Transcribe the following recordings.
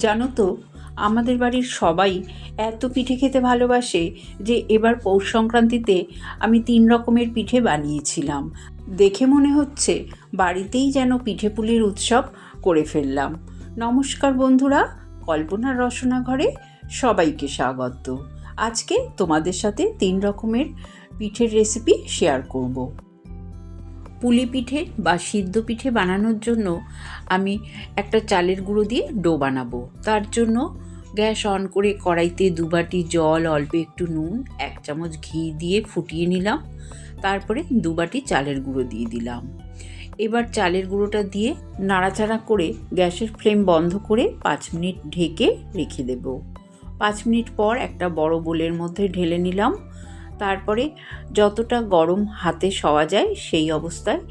জানো তো, আমাদের বাড়ির সবাই এত পিঠে খেতে ভালোবাসে যে এবার পৌষ সংক্রান্তিতে আমি 3 রকমের পিঠে বানিয়েছিলাম। দেখে মনে হচ্ছে বাড়িতেই যেন পিঠে পুলির উৎসব করে ফেললাম। নমস্কার বন্ধুরা, কল্পনার রসনা ঘরে সবাইকে স্বাগত। আজকে তোমাদের সাথে 3 রকমের পিঠের রেসিপি শেয়ার করব। পুলি পিঠে বা সিদ্ধ পিঠে বানানোর জন্য আমি একটা চালের গুঁড়ো দিয়ে ডো বানাবো। তার জন্য গ্যাস অন করে কড়াইতে 2 বাটি জল, অল্প একটু নুন, 1 চামচ ঘি দিয়ে ফুটিয়ে নিলাম। তারপরে 2 বাটি চালের গুঁড়ো দিয়ে দিলাম। এবার চালের গুঁড়োটা দিয়ে নাড়াচাড়া করে গ্যাসের ফ্লেম বন্ধ করে 5 মিনিট ঢেকে রেখে দেব। 5 মিনিট পর একটা বড় বোলের মধ্যে ঢেলে নিলাম। তারপরে যতটা গরম হাতে সওয়া যায় সেই অবস্থায়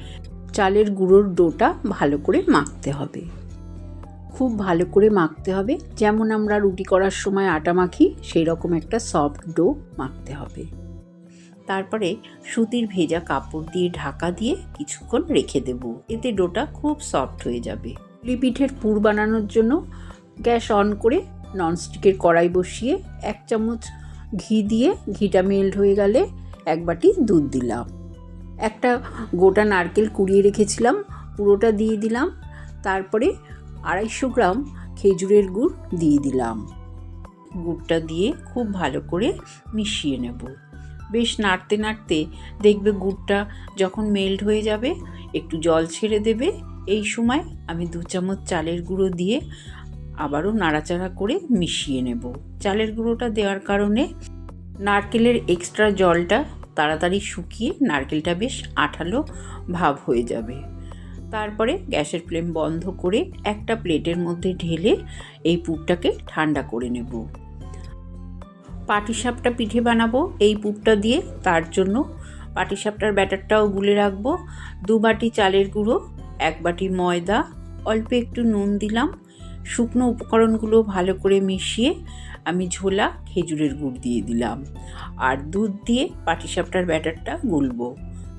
চালের গুঁড়োর ডোটা ভালো করে মাখতে হবে। খুব ভালো করে মাখতে হবে, যেমন আমরা রুটি করার সময় আটা মাখি সেই রকম একটা সফট ডো মাখতে হবে। তারপরে সুতির ভেজা কাপড় দিয়ে ঢাকা দিয়ে কিছুক্ষণ রেখে দেব, এতে ডোটা খুব সফট হয়ে যাবে। পুলি পিঠের পুর বানানোর জন্য গ্যাস অন করে ননস্টিকের কড়াই বসিয়ে 1 চামচ ঘি দিয়ে ঘিটা মেল্ট হয়ে গেলে 1 বাটি দুধ দিলাম। একটা গোটা নারকেল কুড়িয়ে রেখেছিলাম, পুরোটা দিয়ে দিলাম। তারপরে 250 গ্রাম খেজুরের গুড় দিয়ে দিলাম। গুড়টা দিয়ে খুব ভালো করে মিশিয়ে নেব। বেশ নাড়তে নাড়তে দেখবে গুড়টা যখন মেল্ট হয়ে যাবে একটু জল ছেড়ে দেবে। এই সময় আমি 2 চামচ চালের গুঁড়ো দিয়ে আবারও নাড়াচাড়া করে মিশিয়ে নেব। চালের গুঁড়োটা দেওয়ার কারণে নারকেলের এক্সট্রা জলটা তাড়াতাড়ি শুকিয়ে নারকেলটা বেশ আঠালো ভাব হয়ে যাবে। তারপরে গ্যাসের ফ্লেম বন্ধ করে একটা প্লেটের মধ্যে ঢেলে এই পুরটাকে ঠান্ডা করে নেব। পাটিসাপটা পিঠে বানাবো এই পুরটা দিয়ে, তার জন্য পাটিসাপটার ব্যাটারটাও গুলে রাখবো। 2 বাটি চালের গুঁড়ো, 1 বাটি ময়দা, অল্প একটু নুন দিলাম। শুকনো উপকরণগুলো ভালো করে মিশিয়ে আমি ঝোলা খেজুরের গুড় দিয়ে দিলাম আর দুধ দিয়ে পাটিসাপটার ব্যাটারটা গুলবো।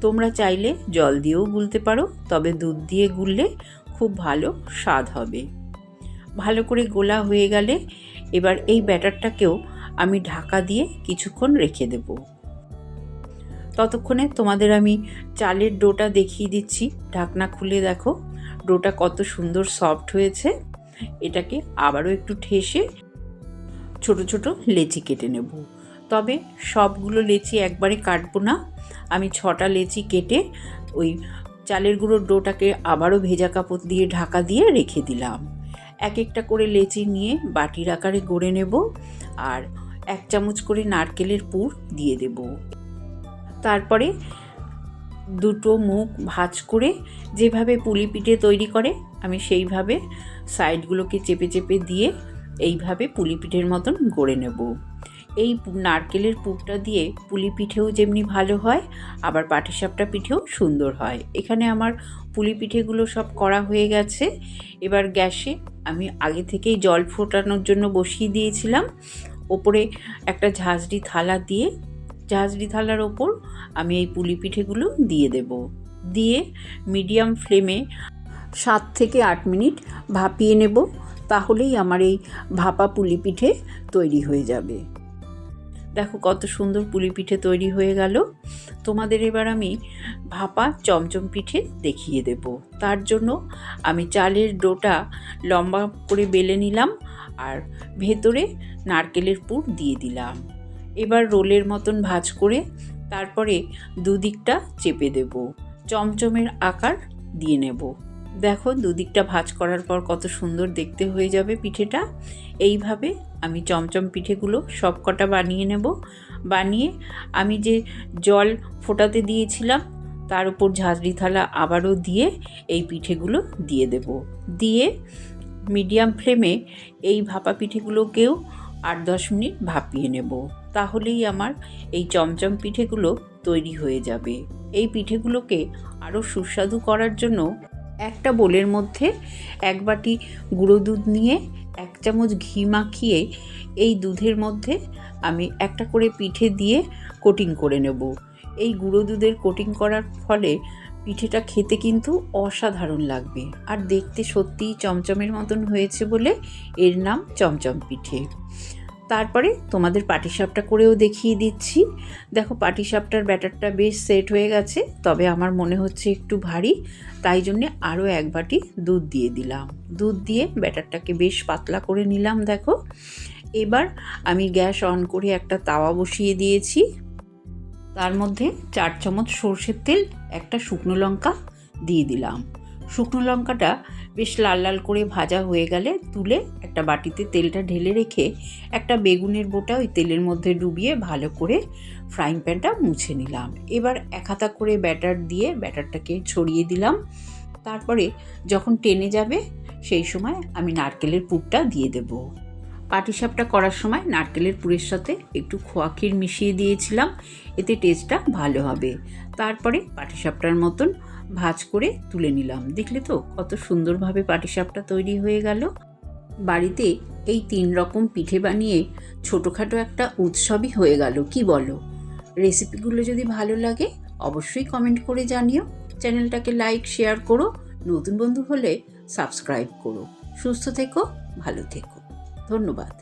তোমরা চাইলে জল দিয়েও গুলতে পারো, তবে দুধ দিয়ে গুললে খুব ভালো স্বাদ হবে। ভালো করে গোলা হয়ে গেলে এবার এই ব্যাটারটাকেও আমি ঢাকা দিয়ে কিছুক্ষণ রেখে দেব। ততক্ষণে তোমাদের আমি চালের ডোটা দেখিয়ে দিচ্ছি। ঢাকনা খুলে দেখো ডোটা কত সুন্দর সফট হয়েছে। এটাকে আবারও একটু ঠেসে ছোট ছোট লেচি কেটে নেব। তবে সবগুলো লেচি একবারে কাটবো না, আমি 6টা লেচি কেটে ওই চালের গুঁড়োর ডোটাকে আবারও ভেজা কাপড় দিয়ে ঢাকা দিয়ে রেখে দিলাম। এক একটা করে লেচি নিয়ে বাটির আকারে গড়ে নেব আর 1 চামচ করে নারকেলের পুর দিয়ে দেব। তারপরে 2টো মুখ ভাঁজ করে যেভাবে পুলি পিঠে তৈরি করে আমি সেইভাবে সাইডগুলোকে চেপে চেপে দিয়ে এইভাবে পুলি পিঠের মতন গড়ে নেব। এই নারকেলের পুরটা দিয়ে পুলি পিঠেও যেমনি ভালো হয়, আবার পাটিসাপটা পিঠেও সুন্দর হয়। এখানে আমার পুলি পিঠেগুলো সব করা হয়ে গেছে। এবার গ্যাসে আমি আগে থেকেই জল ফোটানোর জন্য বসিয়ে দিয়েছিলাম। ওপরে একটা ঝাঁঝরি থালা দিয়ে ঝাঁঝরি থালার ওপর আমি এই পুলি পিঠেগুলো দিয়ে দেব। দিয়ে মিডিয়াম ফ্লেমে 7 থেকে 8 মিনিট ভাপিয়ে নেব। তাহলেই আমার এই ভাপা পুলি পিঠে তৈরি হয়ে যাবে। দেখো কত সুন্দর পুলি পিঠে তৈরি হয়ে গেল। তোমাদের এবার আমি ভাপা চমচম পিঠে দেখিয়ে দেব। তার জন্য আমি চালের ডোটা লম্বা করে বেলে নিলাম আর ভেতরে নারকেলের পুর দিয়ে দিলাম। এবার রোলের মতন ভাঁজ করে তারপরে দুদিকটা চেপে দেব, চমচমের আকার দিয়ে নেব। দেখো দুদিকটা ভাঁজ করার পর কত সুন্দর দেখতে হয়ে যাবে পিঠেটা। এইভাবে আমি চমচম পিঠেগুলো সব কটা বানিয়ে নেব। বানিয়ে আমি যে জল ফোটাতে দিয়েছিলাম তার উপর ঝাঁঝরি থালা আবারও দিয়ে এই পিঠেগুলো দিয়ে দেব। দিয়ে মিডিয়াম ফ্লেমে এই ভাপা পিঠেগুলোকেও 8-10 মিনিট ভাপিয়ে নেব। তাহলেই আমার এই চমচম পিঠেগুলো তৈরি হয়ে যাবে। এই পিঠেগুলোকে আরও সুস্বাদু করার জন্য একটা বোলের মধ্যে 1 বাটি গুঁড়ো দুধ নিয়ে 1 চামচ ঘি মাখিয়ে এই দুধের মধ্যে আমি একটা করে পিঠে দিয়ে কোটিং করে নেব। এই গুঁড়ো দুধের কোটিং করার ফলে পিঠেটা খেতে কিন্তু অসাধারণ লাগবে, আর দেখতে সত্যিই চমচমের মতন হয়েছে বলে এর নাম চমচম পিঠে। তারপরে তোমাদের পাটিসাপটা করেও দেখিয়ে দিচ্ছি। দেখো পাটিসাপটার ব্যাটারটা বেশ সেট হয়ে গেছে, তবে আমার মনে হচ্ছে একটু ভারী, তাই জন্যে আরও এক বাটি দুধ দিয়ে দিলাম। দুধ দিয়ে ব্যাটারটাকে বেশ পাতলা করে নিলাম। দেখো এবার আমি গ্যাস অন করে একটা তাওয়া বসিয়ে দিয়েছি। তার মধ্যে 4 চামচ সর্ষের তেল, একটা শুকনো লঙ্কা দিয়ে দিলাম। শুকনো লঙ্কাটা বেশ লাল লাল করে ভাজা হয়ে গেলে তুলে একটা বাটিতে তেলটা ঢেলে রেখে একটা বেগুনের বোটা ওই তেলের মধ্যে ডুবিয়ে ভালো করে ফ্রাইং প্যানটা মুছে নিলাম। এবার এক হাতা করে ব্যাটার দিয়ে ব্যাটারটাকে ছড়িয়ে দিলাম। তারপরে যখন টেনে যাবে সেই সময় আমি নারকেলের পুরটা দিয়ে দেবো। পাটিসাপটা করার সময় নারকেলের পুরের সাথে একটু খোয়া ক্ষীর মিশিয়ে দিয়েছিলাম, এতে টেস্টটা ভালো হবে। তারপরে পাটিসাপটার মতন ভাজ করে তুলে নিলাম। দেখলে তো কত সুন্দরভাবে পাটিসাপটা তৈরি হয়ে গেল। বাড়িতে এই 3 রকম পিঠে বানিয়ে ছোটোখাটো একটা উৎসবই হয়ে গেল, কি বলো? রেসিপিগুলো যদি ভালো লাগে অবশ্যই কমেন্ট করে জানিও। চ্যানেলটাকে লাইক শেয়ার করো, নতুন বন্ধু হলে সাবস্ক্রাইব করো। সুস্থ থেকো, ভালো থেকো। ধন্যবাদ।